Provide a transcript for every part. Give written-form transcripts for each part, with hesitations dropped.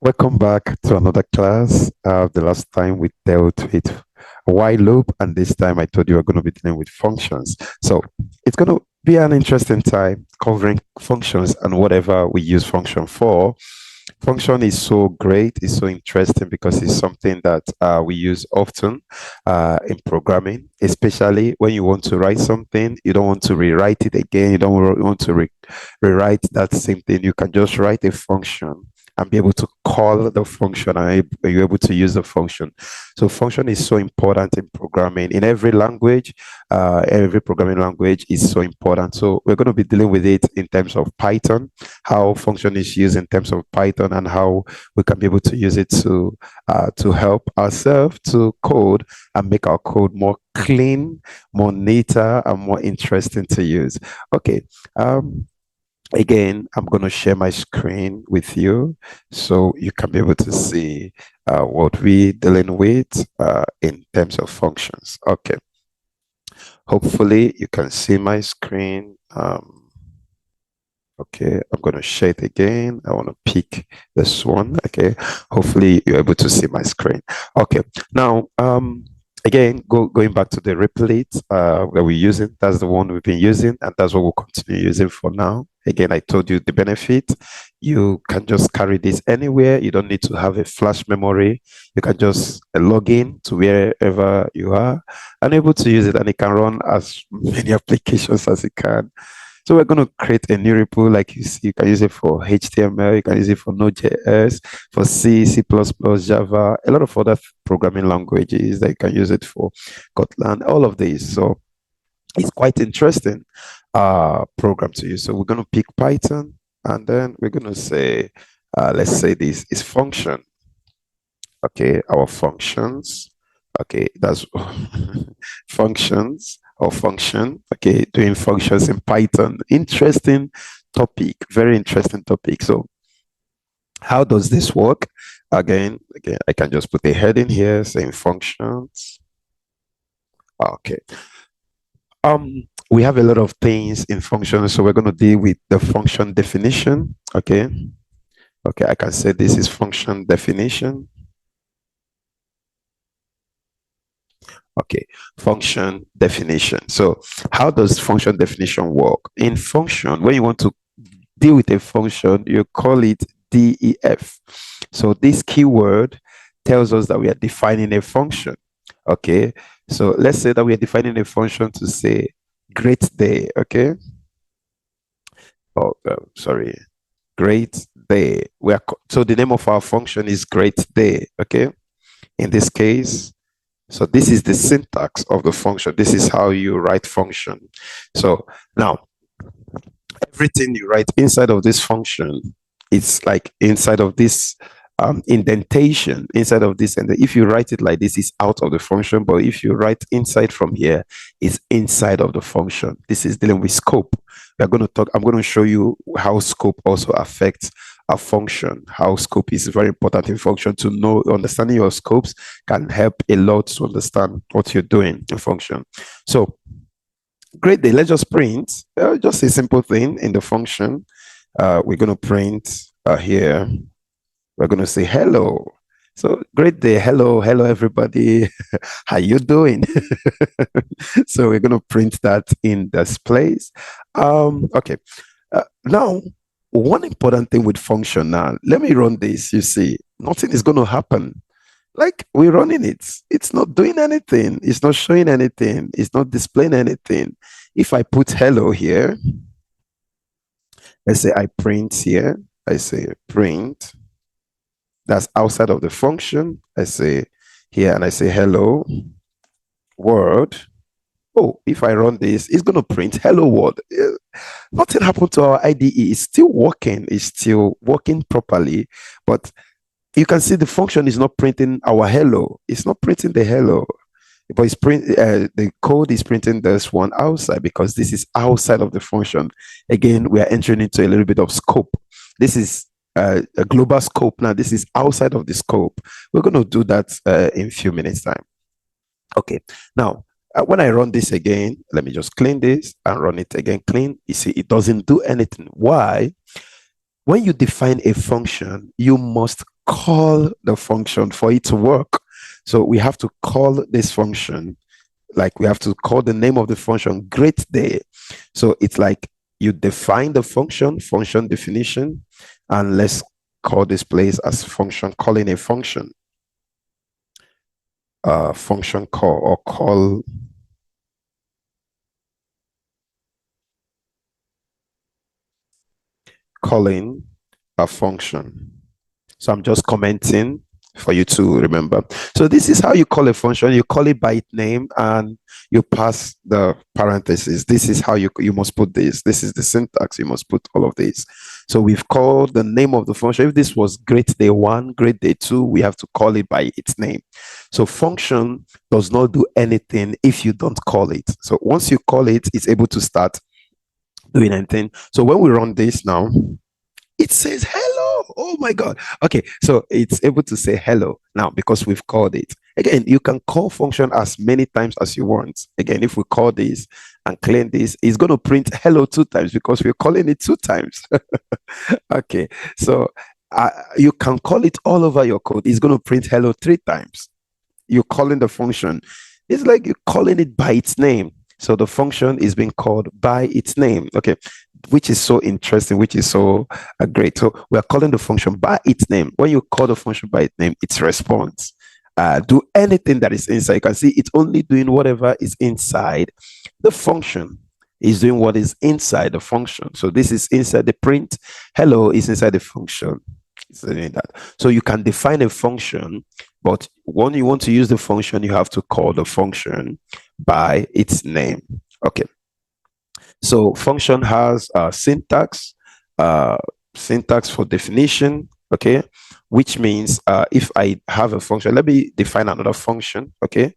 Welcome back to another class. The last time we dealt with a while loop, and this time I told you we're going to be dealing with functions. So it's going to be an interesting time covering functions and whatever we use function for. Function is so great, it's so interesting because it's something that we use often in programming, especially when you want to write something, you don't want to rewrite it again, you don't want to rewrite that same thing. You can just write a function and be able to call the function and you're able to use the function. So function is so important in programming in every programming language is so important. So we're going to be dealing with it in terms of Python, how function is used in terms of Python and how we can be able to use it to help ourselves to code and make our code more clean, more neater, and more interesting to use. Okay. Again, I'm going to share my screen with you so you can be able to see what we're dealing with in terms of functions. Okay. Hopefully you can see my screen. Okay, I'm going to share it again. I want to pick this one. Okay, hopefully you're able to see my screen. Okay, now, again, going back to the replit that we're using, that's the one we've been using, and that's what we'll continue using for now. Again, I told you the benefit. You can just carry this anywhere. You don't need to have a flash memory. You can just log in to wherever you are and able to use it, and it can run as many applications as it can. So we're going to create a new repo like you see. You can use it for HTML, you can use it for Node.js, for C, C++, Java, a lot of other programming languages that you can use it for, Kotlin, all of these. So it's quite interesting program to use. So we're going to pick Python and then we're going to say, let's say this is function. Okay, our functions. Okay, that's functions or function. Okay, doing functions in Python. Interesting topic, very interesting topic. So, how does this work? Again, I can just put a heading here saying functions. Okay. We have a lot of things in functions, so we're going to deal with the function definition. Okay. Okay, I can say this is function definition. Okay, function definition. So how does function definition work? In function, when you want to deal with a function, you call it DEF. So this keyword tells us that we are defining a function. Okay, so let's say that we are defining a function to say great day. Okay. Oh, sorry. Great day. So the name of our function is great day. Okay. In this case, so this is the syntax of the function. This is how you write function. So now everything you write inside of this function, it's like inside of this indentation, inside of this. And if you write it like this, it's out of the function. But if you write inside from here, it's inside of the function. This is dealing with scope. We're going to talk, I'm going to show you how scope also affects a function, how scope is very important in function. To know, understanding your scopes can help a lot to understand what you're doing in function. So great day, let's just print just a simple thing in the function. We're going to print here, we're going to say hello. So great day, hello everybody. How you doing? So we're going to print that in this place. Okay, now one important thing with function. Now let me run this. You see, nothing is going to happen. Like we're running it, it's not doing anything, it's not showing anything, it's not displaying anything. If I put hello here, let's say I print here, I say print, that's outside of the function. I say here and I say hello world. Oh, if I run this, it's going to print hello world. Nothing happened to our IDE. It's still working properly, but you can see the function is not printing our hello. It's not printing the hello, but the code is printing this one outside because this is outside of the function. Again, we are entering into a little bit of scope. This is a global scope. Now, this is outside of the scope. We're going to do that in a few minutes time. Okay. Now, when I run this again, let me just clean this and run it again clean. You see, it doesn't do anything. Why? When you define a function, you must call the function for it to work. So we have to call this function, like we have to call the name of the function great day. So it's like you define the function definition, and let's call this place as function, calling a function, function call, or calling a function. So I'm just commenting for you to remember. So this is how you call a function. You call it by its name and you pass the parentheses. This is how you must put this. This is the syntax. You must put all of this. So we've called the name of the function. If this was great day 1, great day 2, we have to call it by its name. So function does not do anything if you don't call it. So once you call it, it's able to start doing anything. So when we run this now, it says hello. Oh my God. Okay, so it's able to say hello now because we've called it. Again, you can call function as many times as you want. Again, if we call this and clean this, it's going to print hello 2 times because we're calling it 2 times. Okay, so you can call it all over your code. It's going to print hello 3 times. You're calling the function. It's like you're calling it by its name. So the function is being called by its name. Okay, which is so interesting, which is so great. So we are calling the function by its name. When you call the function by its name, it responds. Do anything that is inside. You can see it's only doing whatever is inside the function. Is doing what is inside the function. So this is inside the print. Hello is inside the function. It's doing that. So you can define a function, but when you want to use the function, you have to call the function by its name. Okay. So function has syntax, syntax for definition, okay, which means if I have a function, let me define another function, okay.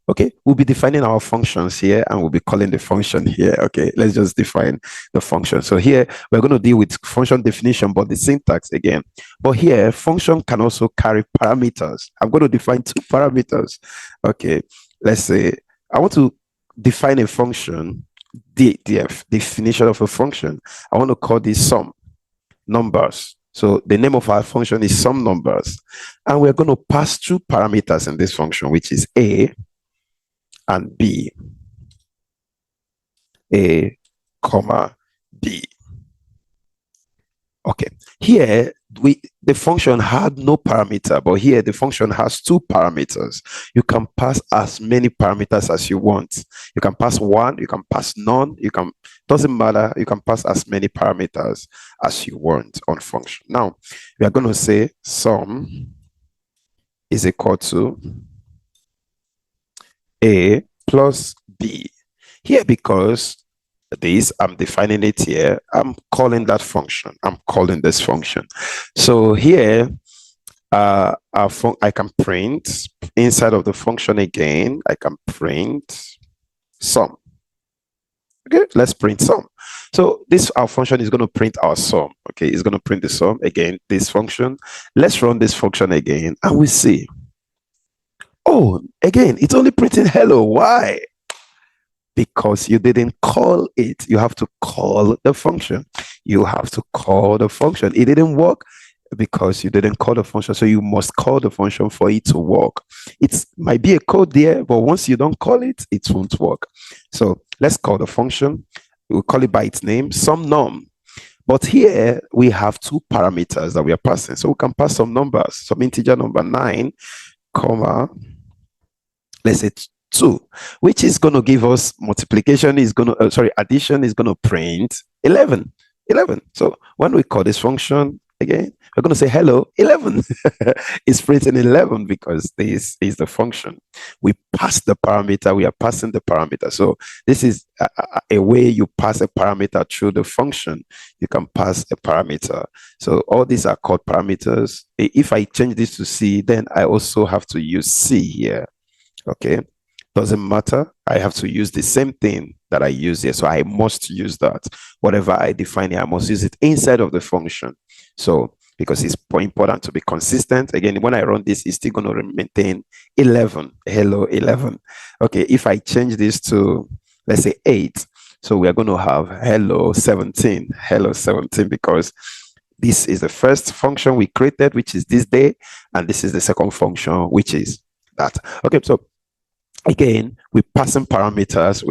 Okay, we'll be defining our functions here and we'll be calling the function here. Okay, let's just define the function. So here we're going to deal with function definition, but the syntax again. But here, function can also carry parameters. I'm going to define 2 parameters. Okay, let's say I want to define a function, the definition of a function. I want to call this sum numbers. So the name of our function is sum numbers. And we're going to pass 2 parameters in this function, which is A and B. A, comma, B. Okay, here the function had no parameter, but here the function has 2 parameters. You can pass as many parameters as you want. You can pass 1, you can pass none, doesn't matter, you can pass as many parameters as you want on function. Now we are going to say sum is equal to A plus B. Here, because this, I'm defining it here, I'm calling that function, I'm calling this function. So here, I can print inside of the function again, I can print sum. Okay, let's print sum. So this, our function is going to print our sum. Okay, it's going to print the sum again, this function. Let's run this function again and we see. Oh, again, it's only printing hello. Why? Because you didn't call it. You have to call the function. You have to call the function. It didn't work because you didn't call the function. So you must call the function for it to work. It might be a code there, but once you don't call it, it won't work. So let's call the function. We'll call it by its name, sum num. But here we have 2 parameters that we are passing. So we can pass some numbers, some integer number 9, comma, let's say 2, which is going to give us multiplication is going to, addition is going to print 11. So when we call this function again, we're going to say hello 11. It's printing 11 because this is the function. We pass the parameter, we are passing the parameter. So this is a way you pass a parameter through the function. You can pass a parameter. So all these are called parameters. If I change this to C, then I also have to use C here. Okay, doesn't matter. I have to use the same thing that I use here. So I must use that. Whatever I define here, I must use it inside of the function. So because it's important to be consistent. Again, when I run this, it's still going to maintain 11. Hello, 11. Okay, if I change this to, let's say 8, so we are going to have hello 17. Hello 17 because This is the first function we created, which is this day, and this is the second function, which is that. Okay, so again, we're passing parameters,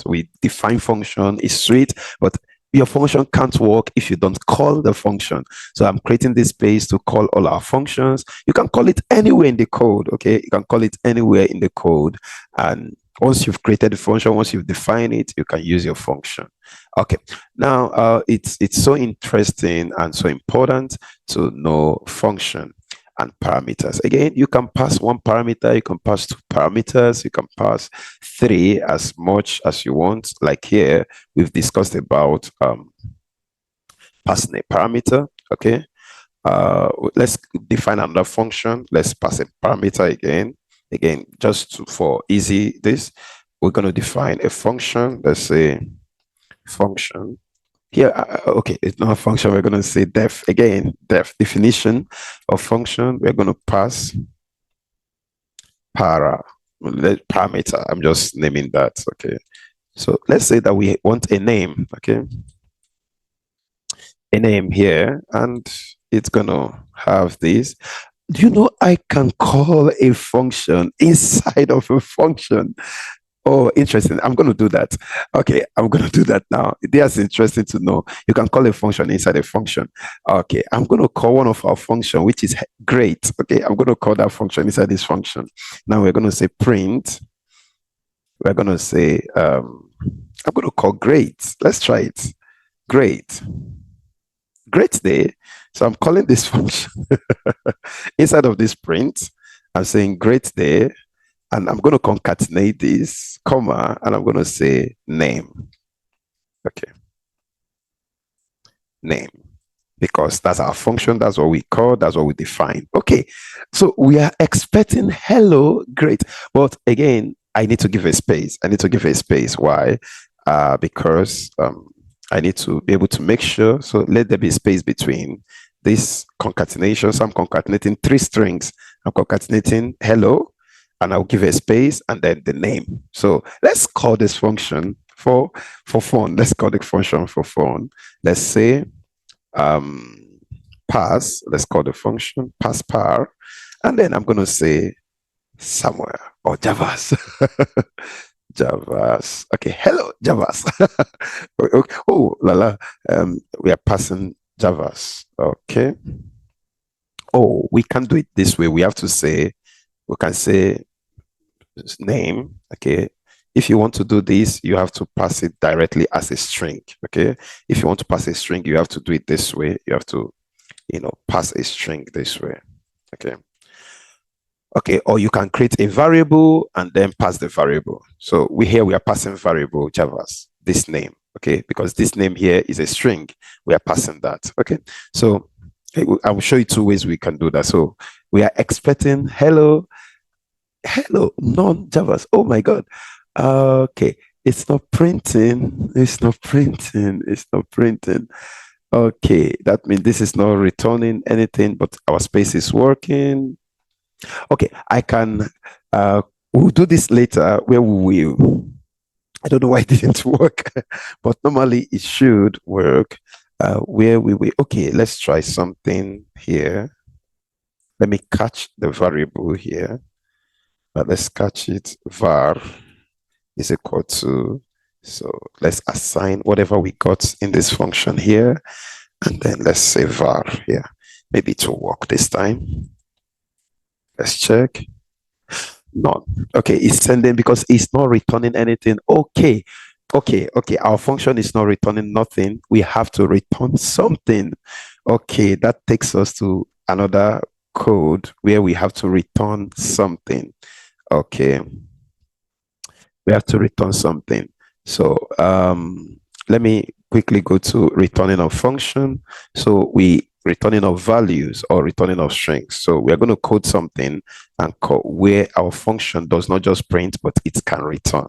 we define function, it's sweet, but your function can't work if you don't call the function. So I'm creating this space to call all our functions. You can call it anywhere in the code, okay? You can call it anywhere in the code. And once you've created the function, once you've defined it, you can use your function. Okay, now it's so interesting and so important to know function and parameters. Again, you can pass one parameter, you can pass two parameters, you can pass three as much as you want. Like here, we've discussed about passing a parameter, okay? Let's define another function. Let's pass a parameter again. Again, for easy this, we're going to define a function. Let's say function. Here, okay, it's not a function. We're going to say def again, definition of function. We're going to pass parameter. I'm just naming that. Okay, so let's say that we want a name. Okay, a name here, and it's going to have this. Do you know I can call a function inside of a function? Oh, interesting. I'm going to do that. Okay, I'm going to do that now. That's interesting to know. You can call a function inside a function. Okay, I'm going to call one of our function, which is great. Okay, I'm going to call that function inside this function. Now we're going to say print. We're going to say, I'm going to call great. Let's try it. Great. Great day. So I'm calling this function inside of this print. I'm saying great day. And I'm going to concatenate this, comma, and I'm going to say name. Okay. Name. Because that's our function. That's what we call. That's what we define. Okay. So we are expecting hello, great. But again, I need to give a space. Why? Because I need to be able to make sure. So let there be space between this concatenation. So I'm concatenating three strings. I'm concatenating hello, and I'll give a space and then the name. So let's call this function for fun. Let's call the function for fun. Let's say pass. Let's call the function pass par. And then I'm going to say somewhere or Javas. Javas. Okay. Hello, Javas. Oh, la. We are passing Javas. Okay. Oh, we can't do it this way. We can say name. Okay. If you want to do this, you have to pass it directly as a string. Okay. If you want to pass a string, you have to do it this way. You have to, pass a string this way. Okay. Okay. Or you can create a variable and then pass the variable. So we are passing variable Javas, this name. Okay. Because this name here is a string. We are passing that. Okay. So I will show you two ways we can do that. So we are expecting hello, non-Javas. Oh my God. Okay. It's not printing. Okay. That means this is not returning anything, but our space is working. Okay. We'll do this later where we will. I don't know why it didn't work, but normally it should work. Where we will. Okay. Let's try something here. Let me catch the variable here. Let's catch it. Var is equal to, so let's assign whatever we got in this function here, and then let's say var here. Maybe it will work this time. Let's check. None. Okay, it's sending because it's not returning anything. Okay. Our function is not returning nothing. We have to return something. Okay, that takes us to another code where we have to return something. Okay, we have to return something. So let me quickly go to returning of function. So we returning of values or returning of strings. So we're going to code something and call where our function does not just print, but it can return.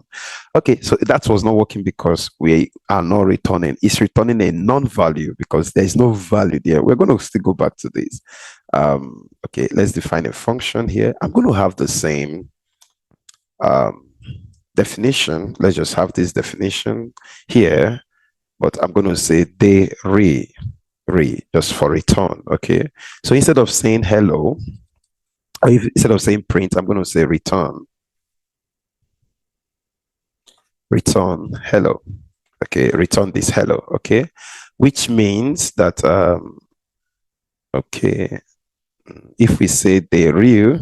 Okay, so that was not working because we are not returning. It's returning a non-value because there is no value there. We're going to still go back to this. Okay, let's define a function here. I'm going to have the same definition. Let's just have this definition here, but I'm going to say de re. just for return. Okay. So instead of saying hello, or instead of saying print, I'm going to say return hello. Okay, return this hello. Okay, which means that okay, if we say the real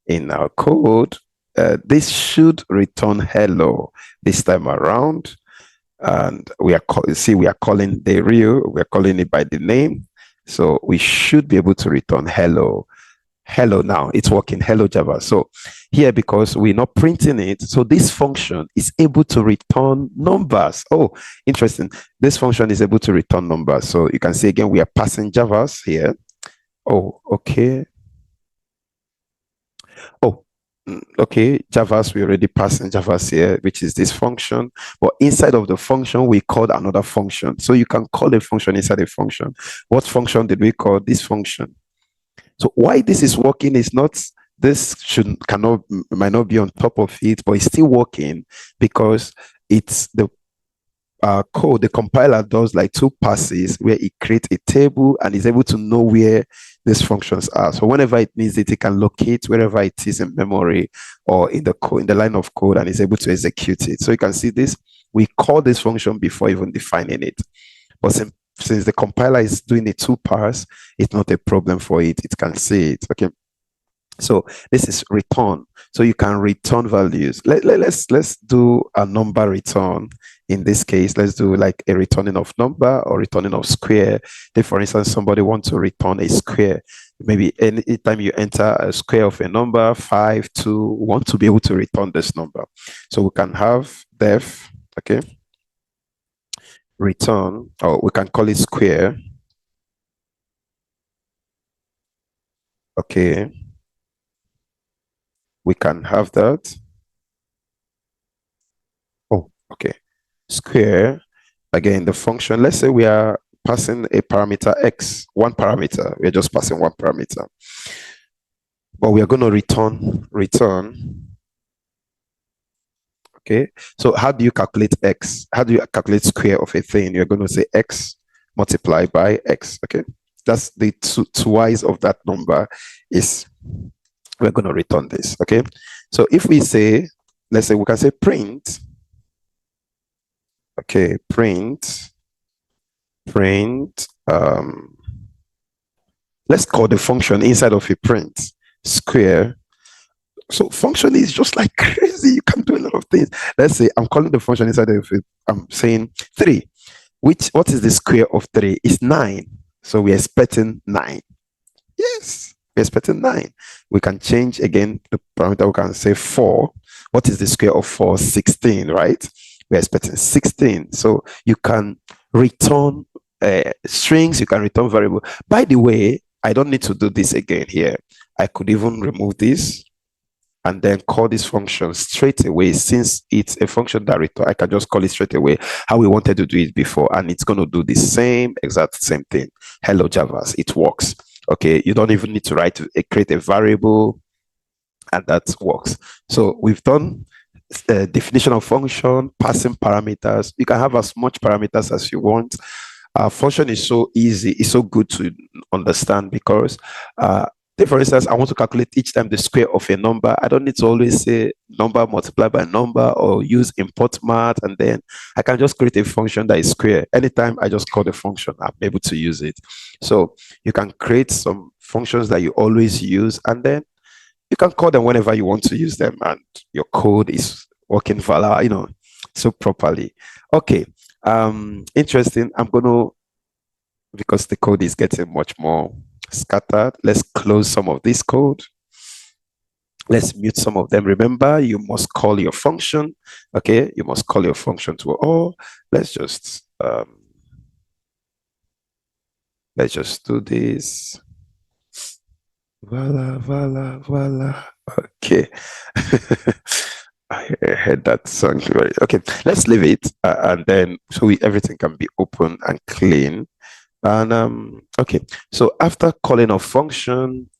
in our code, this should return hello this time around. And we are calling the real, we are calling it by the name. So we should be able to return hello. Hello now, it's working. Hello Java. So here, because we're not printing it, so this function is able to return numbers. Oh, interesting. This function is able to return numbers. So you can see again, we are passing Javas here. Oh, okay. Oh, okay. Javas, we already passed in Javas here, which is this function. But inside of the function, we called another function. So you can call a function inside a function. What function did we call this function? So why this is working is not, this should cannot might not be on top of it, but it's still working because it's the code, the compiler does like two passes where it creates a table and is able to know where these functions are. So whenever it needs it, it can locate wherever it is in memory or in the code, in the line of code, and is able to execute it. So you can see this, we call this function before even defining it. But since the compiler is doing the two parts, it's not a problem for it. It can see it. Okay. So this is return. So you can return values. Let's do a number return. In this case, let's do like a returning of number or returning of square. If, for instance, somebody wants to return a square, maybe anytime you enter a square of a number, 5, 2, want to be able to return this number. So we can have def, okay, return, or we can call it square. Okay, we can have that. Oh, okay. Square, again, the function, let's say we are passing a parameter x, one parameter. We're just passing one parameter. But we are going to return. Okay. So how do you calculate x? How do you calculate square of a thing? You're going to say x multiplied by x. Okay. That's the twice of that number is, we're going to return this. Okay. So if we say, let's say we can say print. Okay, print. Let's call the function inside of a print square. So function is just like crazy. You can do a lot of things. Let's say I'm calling the function inside of it. I'm saying 3. What is the square of 3? It's 9. So we're expecting 9. Yes, we're expecting 9. We can change again the parameter. We can say 4. What is the square of 4? 16, right? We're expecting 16. So you can return strings, you can return variable. By the way, I don't need to do this again here. I could even remove this and then call this function straight away. Since it's a function that return, I can just call it straight away how we wanted to do it before, and it's going to do the exact same thing. Hello Javas, it works. Okay, you don't even need to create a variable, and that works. So we've done definition of function, passing parameters. You can have as much parameters as you want. Function is so easy, it's so good to understand because for instance, I want to calculate each time the square of a number. I don't need to always say number multiplied by number or use import math, and then I can just create a function that is square. Anytime I just call the function, I'm able to use it. So you can create some functions that you always use, and then you can call them whenever you want to use them, and your code is working so properly. Okay. Interesting. I'm going to, because the code is getting much more scattered, let's close some of this code. Let's mute some of them. Remember, you must call your function. Okay, you must call your function to all. Let's just do this. Voila. Okay. I heard that song. Okay, let's leave it, and then so everything can be open and clean. And okay, so after calling a function,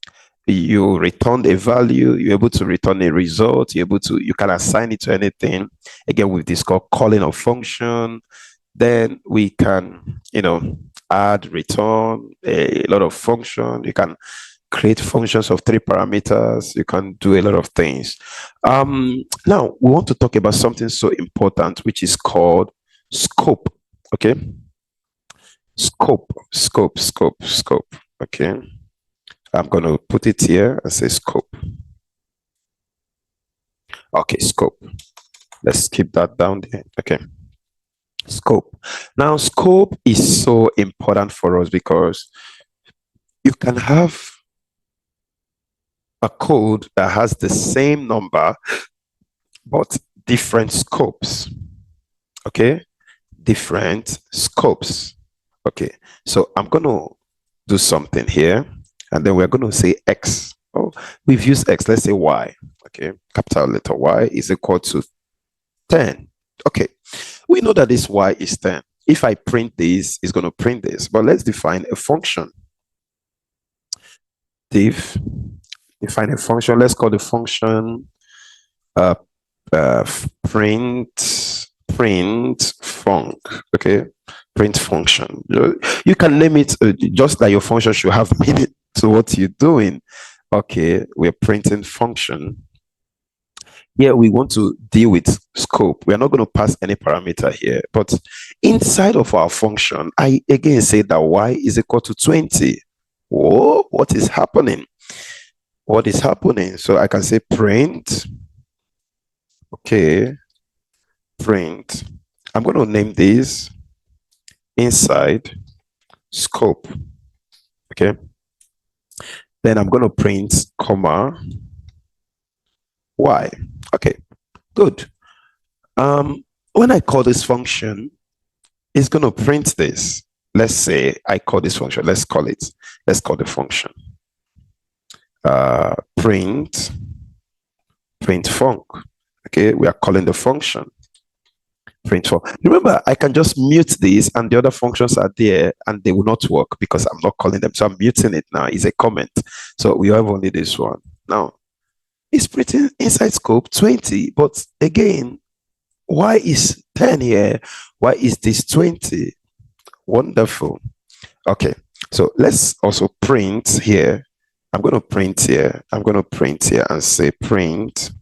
you return a value. You're able to return a result. You can assign it to anything. Again, with this called calling a function. Then we can, add, return, a lot of function. You can create functions of 3 parameters. You can do a lot of things. Now we want to talk about something so important, which is called scope. Okay. Scope. Okay. I'm going to put it here and say scope. Okay, scope. Let's keep that down there. Okay. Scope. Now, scope is so important for us because you can have a code that has the same number but different scopes. Okay, different scopes. Okay, so I'm going to do something here, and then we're going to say X. Oh, we've used X. Let's say Y. Okay, capital letter Y is equal to 10. Okay, we know that this Y is 10. If I print this, it's going to print this. But let's define a function. Define a function. Let's call the function uh, print func. Okay, print function. You can name it just like your function should have meaning to what you're doing. Okay, we're printing function. Here we want to deal with scope. We are not going to pass any parameter here, but inside of our function, I again say that Y is equal to 20. Whoa, what is happening? What is happening? So I can say print. Okay, print. I'm going to name this inside scope. Okay. Then I'm going to print comma Y. Okay, good. When I call this function, it's going to print this. Let's say I call this function. Let's call the function print func. Okay, we are calling the function print func. Remember, I can just mute this and the other functions are there and they will not work because I'm not calling them. So I'm muting it now. It's a comment. So we have only this one. Now, it's printing inside scope 20, but again, why is 10 here? Why is this 20? Wonderful. Okay, so let's also print here. I'm going to print here. I'm going to print here and say print.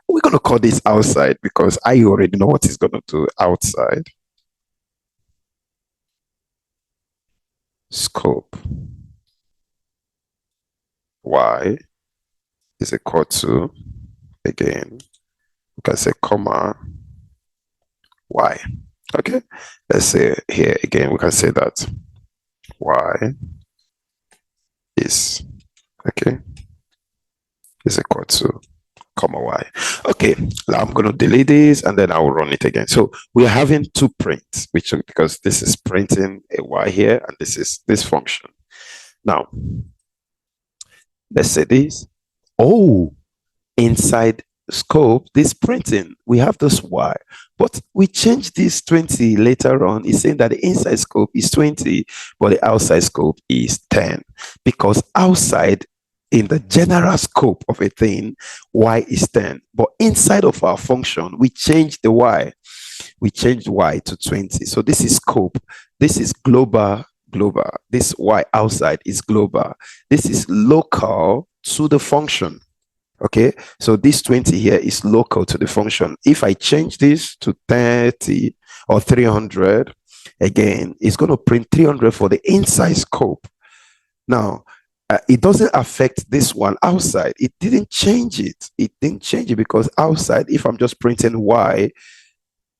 We're going to call this outside because I already know what it's going to do outside. Scope Y is equal to, again, we can say comma Y. Okay, let's say here again, we can say that Y is, okay, is equal to comma Y. Okay, now I'm going to delete this and then I will run it again. So we're having two prints, which because this is printing a Y here and this is this function. Now, let's say this. Oh, inside scope, this printing, we have this Y, but we change this 20 later on. It's saying that the inside scope is 20, but the outside scope is 10 because outside in the general scope of a thing, Y is 10, but inside of our function, we change the Y. We changed Y to 20. So this is scope. This is global. This Y outside is global. This is local to the function. Okay, so this 20 here is local to the function. If I change this to 30 or 300, again, it's going to print 300 for the inside scope. Now, it doesn't affect this one outside. It didn't change it. It didn't change it because outside, if I'm just printing Y,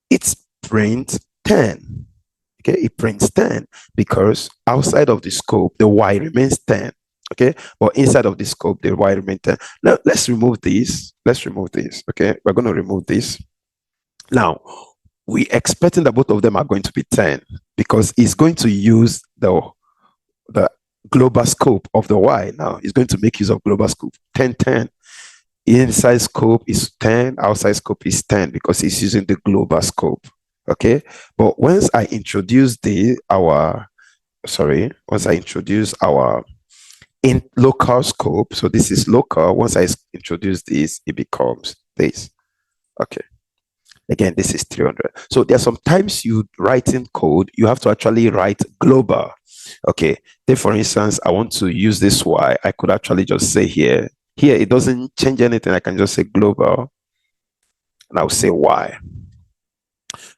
it's print 10. Okay, it prints 10 because outside of the scope, the Y remains 10. Okay, but inside of the scope, the Y remains 10. Now, let's remove this. Okay, we're going to remove this. Now, we're expecting that both of them are going to be 10 because it's going to use the global scope of the Y. Now, it's going to make use of global scope 10, 10. Inside scope is 10, outside scope is 10 because it's using the global scope. Okay, but once I introduce our in local scope, so this is local. Once I introduce this, it becomes this. Okay, Again, this is 300. So there are sometimes you write in code, you have to actually write global. Okay. Then for instance, I want to use this Y. I could actually just say here, it doesn't change anything. I can just say global and I'll say Y.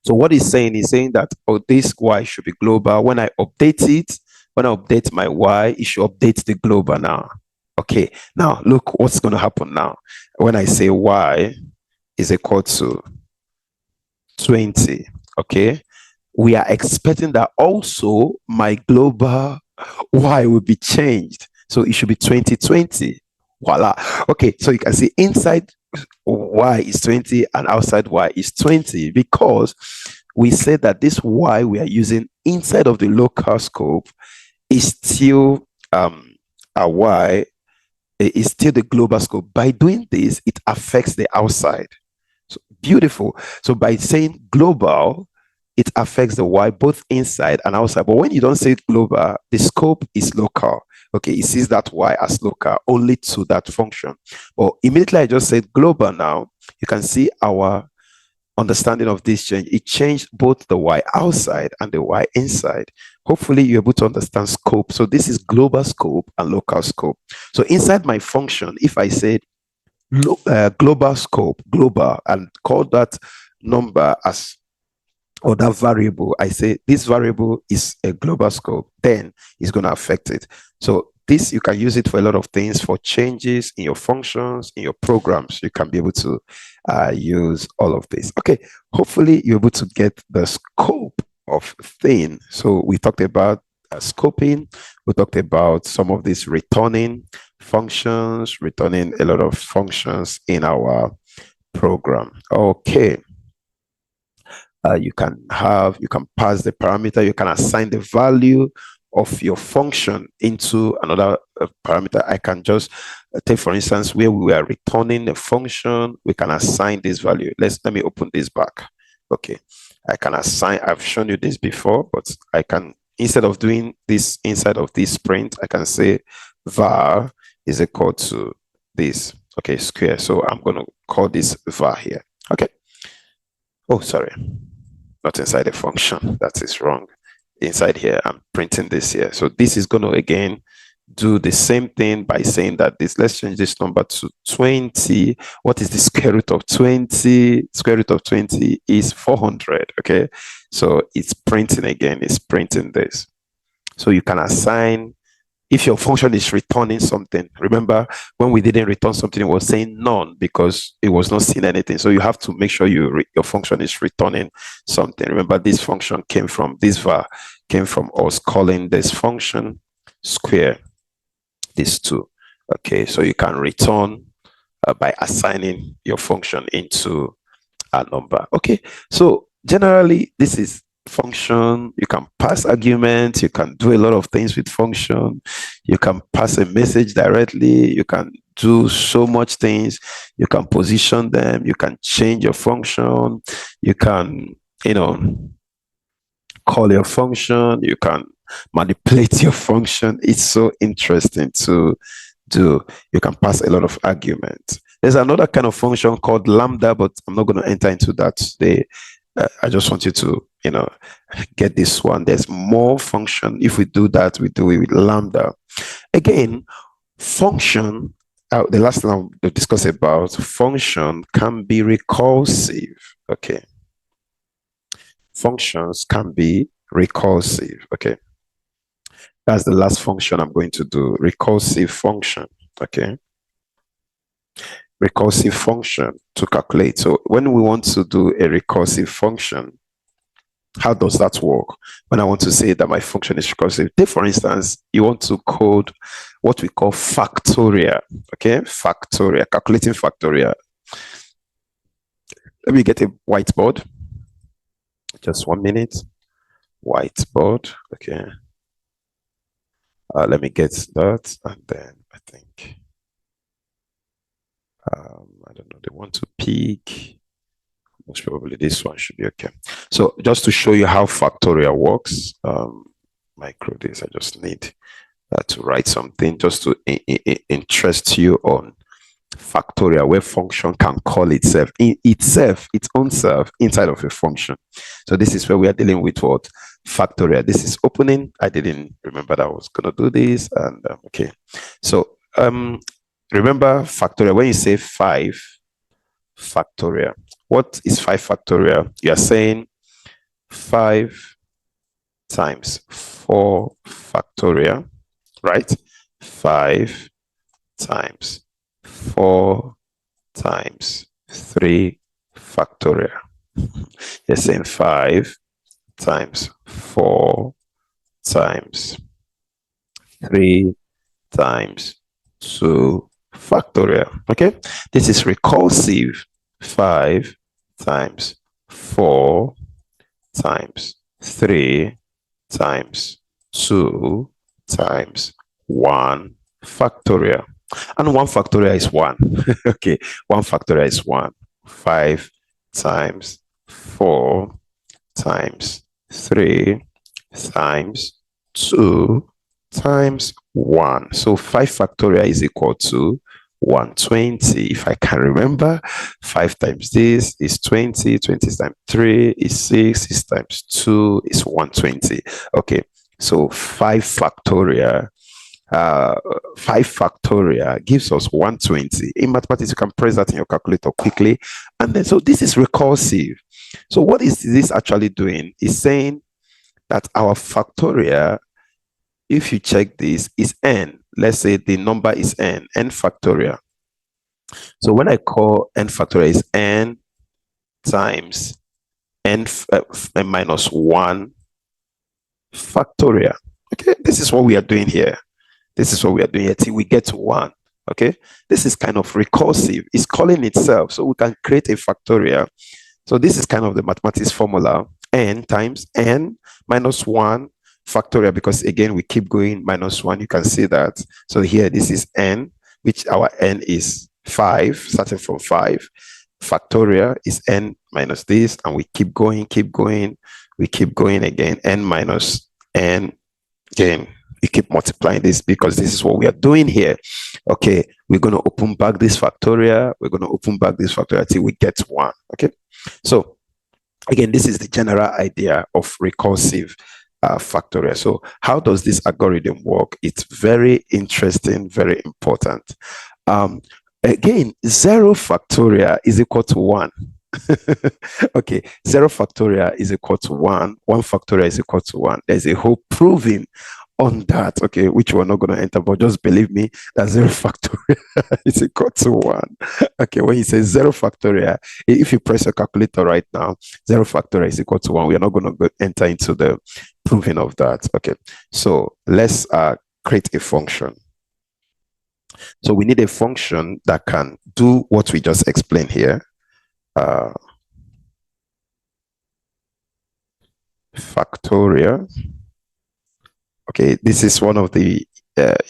So what he's saying that, oh, this Y should be global. When I update it, when I update my Y, it should update the global now. Okay, now look what's going to happen now. When I say Y is equal to 20, okay, we are expecting that also my global Y will be changed. So it should be 2020. Voila. Okay, so you can see inside Y is 20 and outside Y is 20 because we said that this Y we are using inside of the local scope is still a Y, is still the global scope. By doing this, it affects the outside. So beautiful. So by saying global, it affects the Y both inside and outside. But when you don't say it global, the scope is local. Okay, it sees that Y as local only to that function. But immediately I just said global now, you can see our understanding of this change. It changed both the Y outside and the Y inside. Hopefully you're able to understand scope. So this is global scope and local scope. So inside my function, if I said global scope, global, and call that number as, or that variable, I say this variable is a global scope, then it's going to affect it. So this, you can use it for a lot of things, for changes in your functions, in your programs. You can be able to use all of this. Okay, hopefully you're able to get the scope of thing. So we talked about scoping. We talked about some of these returning functions, returning a lot of functions in our program. Okay. You can pass the parameter, you can assign the value of your function into another parameter. I can just take, for instance, where we are returning a function, we can assign this value. Let me open this back. Okay, I can assign, I've shown you this before, but I can, instead of doing this inside of this print, I can say var is equal to this, okay, square. So I'm going to call this var here. Okay. Oh, sorry. Not inside a function. That is wrong. Inside here, I'm printing this here. So this is going to, again, do the same thing by saying that this, let's change this number to 20. What is the square root of 20? Square root of 20 is 400. Okay. So it's printing again, it's printing this. So you can assign, if your function is returning something, remember when we didn't return something, it was saying none because it was not seeing anything. So you have to make sure your function is returning something. Remember, this function came from, this var came from us calling this function square, this two. Okay, so you can return by assigning your function into a number. Okay, so generally this is function. You can pass arguments, you can do a lot of things with function, you can pass a message directly, you can do so much things, you can position them, you can change your function, you can, call your function, you can manipulate your function. It's so interesting to do. You can pass a lot of arguments. There's another kind of function called lambda, but I'm not going to enter into that today. I just want you to, get this one. There's more function. If we do that, we do it with lambda. Again, function, the last time we discussed about function can be recursive. Okay. Functions can be recursive. Okay. That's the last function I'm going to do. Recursive function. Okay. Recursive function to calculate. So when we want to do a recursive function, how does that work? When I want to say that my function is recursive, take for instance, you want to code what we call factorial. Okay, factorial, calculating factorial. Let me get a whiteboard. Just 1 minute. Whiteboard. Okay. Let me get that, and then I think I don't know. They want to pick. Most probably this one should be okay. So just to show you how factorial works, micro this, I just need to write something just to interest you on factorial, where function can call itself, its own self inside of a function. So this is where we are dealing with what? Factorial. This is opening. I didn't remember that I was going to do this. And okay. So remember factorial, when you say 5 factorial, what is 5 factorial? You are saying 5 times 4 factorial, right? 5 times 4 times 3 factorial. You're saying 5 times 4 times 3 times 2 factorial. Okay, this is recursive. 5 times 4 times 3 times 2 times 1 factorial. And 1 factorial is 1. Okay, 1 factorial is 1. 5 times 4 times 3 times 2 times 1. So 5 factorial is equal to 120. If I can remember, 5 times this is 20. 20 times 3 is 6. 6 times 2 is 120. Okay, so 5 factorial 5 factorial gives us 120. In mathematics, you can press that in your calculator quickly. And then, so this is recursive. So what is this actually doing? It's saying that our factorial, if you check this, is n. Let's say the number is n factorial. So when I call n factorial is n times n minus 1 factorial. Okay, this is what we are doing here. This is what we are doing here till we get to 1. Okay, this is kind of recursive. It's calling itself, so we can create a factorial. So this is kind of the mathematics formula: n times n minus 1 factorial, because again we keep going minus 1. You can see that. So here this is n, which our n is 5, starting from 5. Factorial is n minus this, and we keep going, we keep going again, n minus n again. We keep multiplying this because this is what we are doing here. Okay, we're going to open back this factorial. We're going to open back this factorial till we get 1. Okay, so again, this is the general idea of recursive factorial. So how does this algorithm work? It's very interesting, very important. Again, 0 factorial is equal to 1. Okay, 0 factorial is equal to 1. 1 factorial is equal to 1. There's a whole proving on that, okay, which we're not going to enter, but just believe me that 0 factorial is equal to 1. Okay, when you say 0 factorial, if you press your calculator right now, 0 factorial is equal to 1. We are not going to enter into the proving of that. Okay, so let's create a function. So we need a function that can do what we just explained here. Factorial. Okay, this is one of the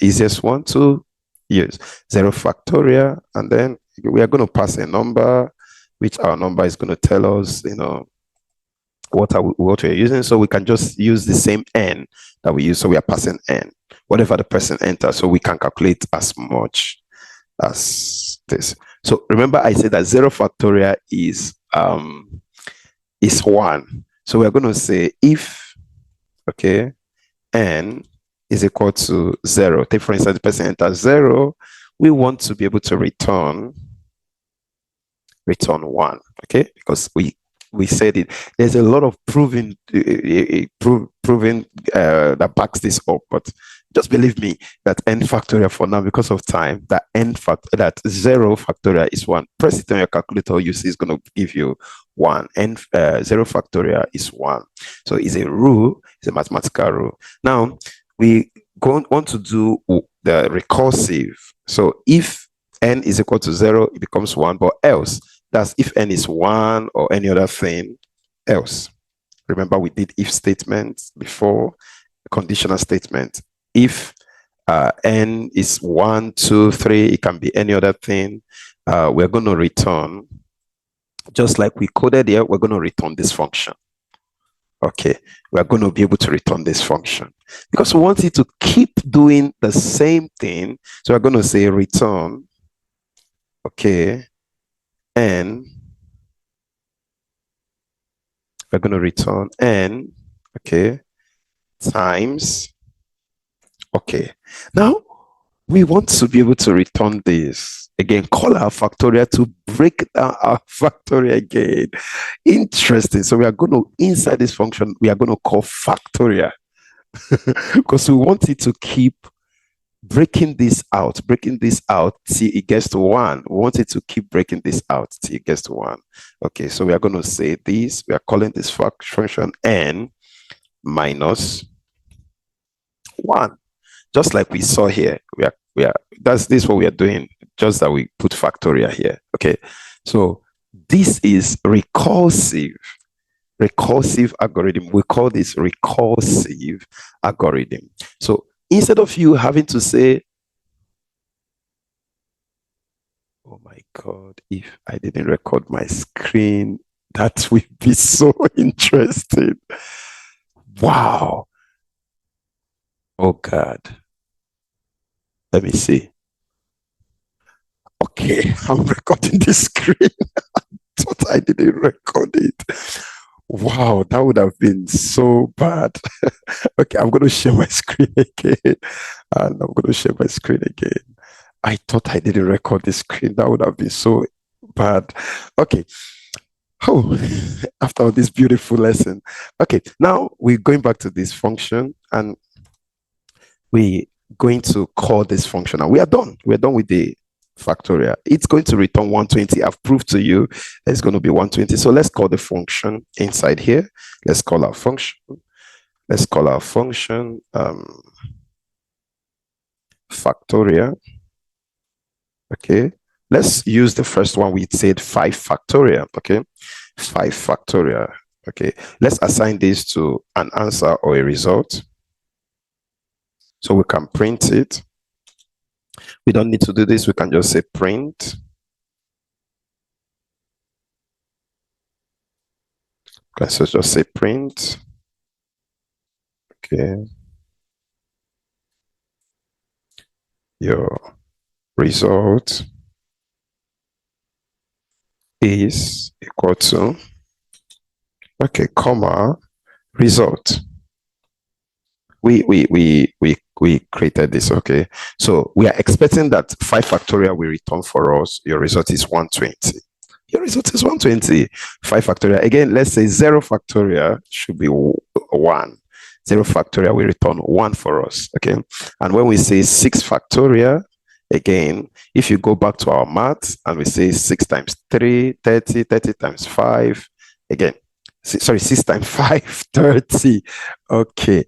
easiest one to use. 0 factorial, and then we are going to pass a number, which our number is going to tell us, you know, what we're using. So we can just use the same n that we use. So we are passing n, whatever the person enters, so we can calculate as much as this. So remember, I said that 0 factorial is 1. So we're going to say if, okay, n is equal to 0. Take for instance, the person enters 0. We want to be able to return 1. Okay, because we said it. There's a lot of proving that backs this up, but just believe me that n factorial for now, because of time, that 0 factorial is 1. Press it on your calculator, you see it's going to give you 1. 0 factorial is 1. So it's a rule, it's a mathematical rule. Now we want to do the recursive. So if n is equal to 0, it becomes 1, but else, that's if n is 1 or any other thing else. Remember, we did if statements before, conditional statement. If n is 1, 2, 3, it can be any other thing. We're going to return, just like we coded here, we're going to return this function. Okay, we're going to be able to return this function because we want it to keep doing the same thing. So we're going to say return Okay. N, we're going to return N, okay, times, okay. Now, we want to be able to return this. Again, call our factorial to break down our factorial again. Interesting. So we are going to, inside this function, we are going to call factorial because we want it to keep breaking this out till it gets to 1. We want it to keep breaking this out till it gets to 1. Okay, so we are going to say this. We are calling this function n minus 1. Just like we saw here. This is what we are doing, just that we put factorial here. Okay, so this is recursive algorithm. We call this recursive algorithm. So instead of you having to say, oh my God, if I didn't record my screen, that would be so interesting. Wow. Oh God. Let me see. Okay, I'm recording the screen. I thought I didn't record it. Wow, that would have been so bad. Okay, I'm going to share my screen again. And I'm going to share my screen again. I thought I didn't record the screen. That would have been so bad. Okay. Oh, after this beautiful lesson. Okay, now we're going back to this function and we're going to call this function. And we are done. We're done with the factorial. It's going to return 120. I've proved to you it's going to be 120. So let's call the function inside here. Let's call our function. Let's call our function factorial. Okay. Let's use the first one. We said 5 factorial. Okay. 5 factorial. Okay. Let's assign this to an answer or a result. So we can print it. We don't need to do this. We can just say print. Let's just say print. Okay. Your result is equal to, okay, comma, result. We created this. Okay, so we are expecting that 5 factorial will return for us. Your result is 120. Your result is 120. 5 factorial, again, let's say 0 factorial should be 1. 0 factorial will return 1 for us. Okay, and when we say 6 factorial, again, if you go back to our math and we say 6 times 3, 30, 30 times 5, again, sorry, 6 times 5, 30. Okay,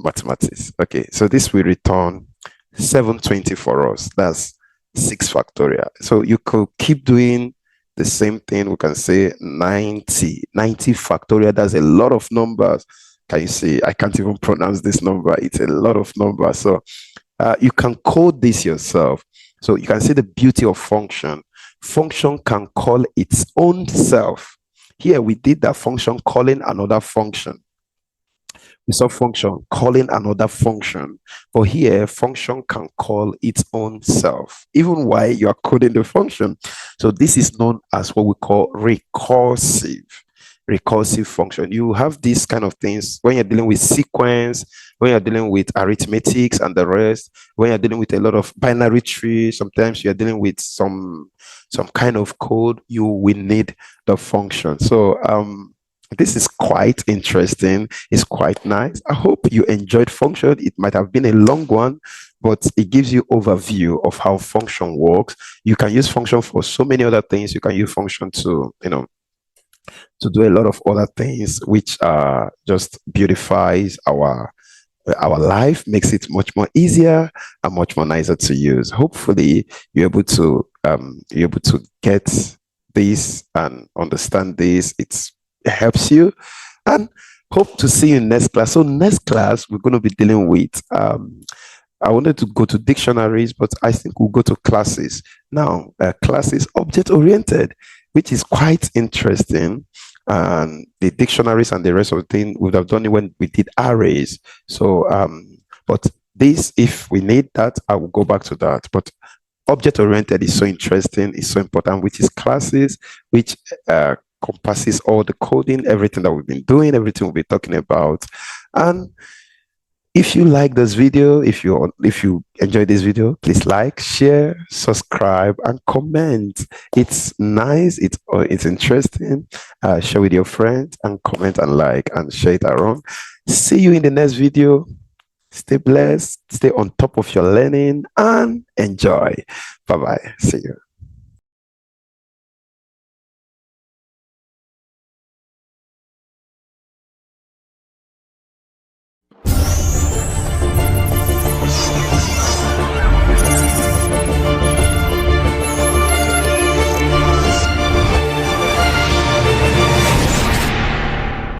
mathematics. Okay, so this will return 720 for us. That's 6 factorial. So you could keep doing the same thing. We can say 90 factorial. That's a lot of numbers. Can you see? I can't even pronounce this number. It's a lot of numbers. So you can code this yourself. So you can see the beauty of function. Function can call its own self. Here we did that function calling another function. We saw function calling another function, but here function can call its own self, even while you are coding the function. So this is known as what we call recursive function. You have these kind of things when you're dealing with sequence, when you're dealing with arithmetics and the rest, when you're dealing with a lot of binary tree, sometimes you're dealing with some kind of code, you will need the function. So this is quite interesting. It's quite nice. I hope you enjoyed function. It might have been a long one, but it gives you overview of how function works. You can use function for so many other things. You can use function to, to do a lot of other things, which just beautifies our life, makes it much more easier and much more nicer to use. Hopefully, you're able to get this and understand this. It helps you, and hope to see you in next class. So next class, we're going to be dealing with I wanted to go to dictionaries, but I think we'll go to classes. Now, classes object-oriented, which is quite interesting. And the dictionaries and the rest of the thing, we would have done it when we did arrays. So, but this, if we need that, I will go back to that. But Object-oriented is so interesting, it's so important, which is classes, which compasses all the coding, everything that we've been doing, everything we'll be talking about. And if you like this video, if you enjoy this video, please like, share, subscribe, and comment. It's nice, it's interesting. Share with your friends and comment and like and share it around. See you in the next video. Stay blessed, stay on top of your learning, and enjoy. Bye bye. See you.